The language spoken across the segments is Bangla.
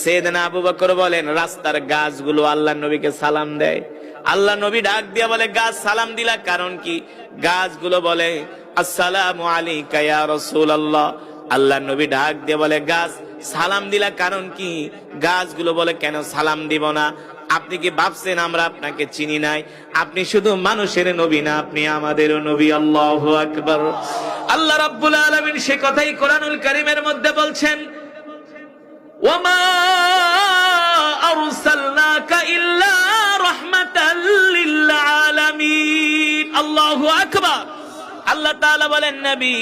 সাইয়েদনা আবু বকর বলেন, রাস্তার গাছগুলো আল্লাহর নবীকে সালাম দেয়। আল্লাহ নবী ডাক দিয়া বলে, গাছ সালাম দিলা কারণ কি? গাছগুলো বলে, আসসালামু আলাইকা ইয়া রাসূলুল্লাহ। আল্লাহ নবী ডাক দিয়ে বলে, গাছ সালাম দিলা কারণ কি? গাছগুলো বলে, কেন সালাম দিব না? আপনি কি ভাবছেন আমরা আপনাকে চিনি নাই? আপনি শুধু মানুষের নবী না, আপনি আমাদেরও নবী। আল্লাহু আকবার। আল্লাহ রাব্বুল আলামিন সে কথাই কোরআনুল কারীমের মধ্যে বলছেন, ওয়ামা আরসালনাকা ইল্লা রাহমাতাল লিল আলামিন। আল্লাহু আকবার। আল্লাহ তাআলা বলেন, নবী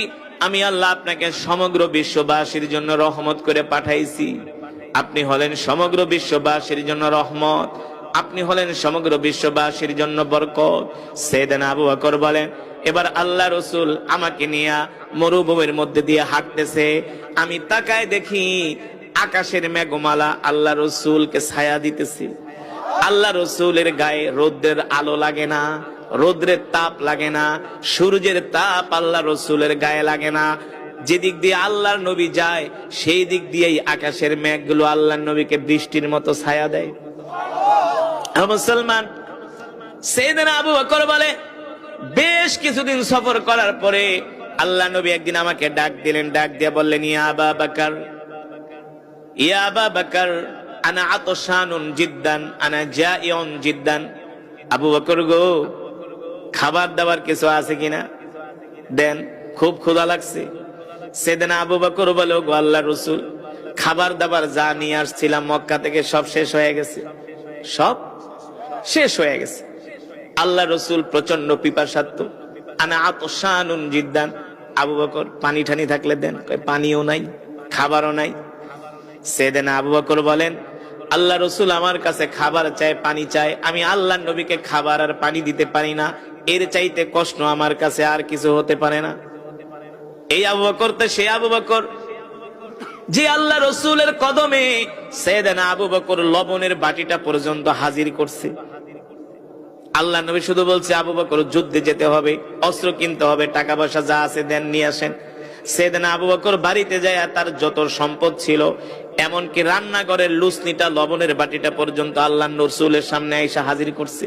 আমি আল্লাহ আপনাকে সমগ্র বিশ্ববাসীর জন্য রহমত করে পাঠাইছি। আপনি হলেন সমগ্র বিশ্ববাসীর জন্য রহমত, আপনি হলেন সমগ্র বিশ্ববাসীর জন্য বরকত। সাইয়েদনা আবু বকর বলেন, এবার আল্লাহ রাসূল আমাকে নিয়ে মরুভূমির মধ্যে দিয়ে হাঁটতেছে। আমি তাকায় দেখি আকাশের মেঘমালা আল্লাহ রাসূলকে ছায়া দিতেছে। আল্লাহ রাসূলের গায়ে রোদের আলো লাগে না, রোদ্রের তাপ লাগে না, সূর্যের তাপ আল্লাহ রাসূলের গায়ে লাগে না। যেদিক দিয়ে আল্লাহর নবী যায় সেই দিক দিয়েই আকাশের মেঘগুলো আল্লাহর নবীকে বৃষ্টির মতো ছায়া দেয়। মুসলমান, সাইয়েদনা আবু বকর বলে, বেশ কিছুদিন সফর করার পরে আল্লাহ নবী একদিন আমাকে ডাক দিলেন। ডাক দিয়ে বললেন, ইয়া আবা বকর, ইয়া আবা বকর, আনা আতশানুন জিদ্দান, আনা জাইউন জিদ্দান। আবু বকর গো, খাবার দাবার কিছু আছে কিনা দেন, খুব ক্ষুধা লাগছে। সাইয়েদনা আবু বকর বলে, গো আল্লাহর রাসূল, খাবার দাবার যা নিয়ে আসছিলাম মক্কা থেকে সব শেষ হয়ে গেছে, সব শেষ হয়ে গেছে। আল্লাহ রাসূল প্রচন্ড পিপাসার্ত। আনা আতশানুন জিদ্দান। আবু বকর, পানি ঠানি থাকলে দেন। পানিও নাই, খাবারও নাই। সাইয়েদনা আবু বকর বলেন, আল্লাহ রাসূল আমার কাছে খাবার চায়, পানি চায়, আমি আল্লাহর নবীকে খাবার আর পানি দিতে পারি না। এর চাইতে কষ্ট আমার কাছে আর কিছু হতে পারে না। এই আবু বকর তো সে আবু বকর যে আল্লাহ রাসূলের কদমে সাইয়েদনা আবু বকর লবণের বাটিটা পর্যন্ত হাজির করছে। আল্লাহ নবী শুধু বলছে, আবু বকর যুদ্ধে যেতে হবে, অস্ত্র কিনতে হবে, টাকা পয়সা যা আছে দেন, নিয়ে আসেন। সাইয়েদনা আবু বকর বাড়িতে যায় তার যত সম্পদ ছিল, এমনকি রান্নাঘরের লুসনিটা, লবণের বাটিটা পর্যন্ত আল্লাহ রাসূলের সামনে আইসা হাজির করছে।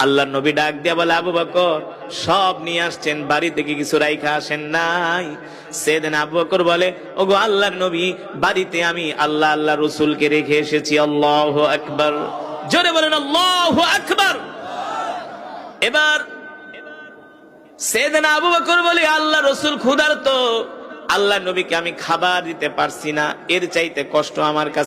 আল্লাহ নবী ডাক দিয়া বলে, আবু বকর সব নিয়ে আসছেন, বাড়ি থেকে কিছু রাইখা আসেন নাই? সাইয়েদনা আবু বকর বলে, ওগো আল্লাহর নবী, বাড়িতে আমি আল্লাহ রাসূলকে রেখে এসেছি। আল্লাহু আকবার। জোরে বলেন আল্লাহু আকবার। এবার সাইয়েদনা আবু বকর বলে, আল্লাহ রাসূল ক্ষুধার্ত, আল্লাহ নবীকে আমি খাবার দিতে পারছি না, এর চাইতে কষ্ট আমার কাছে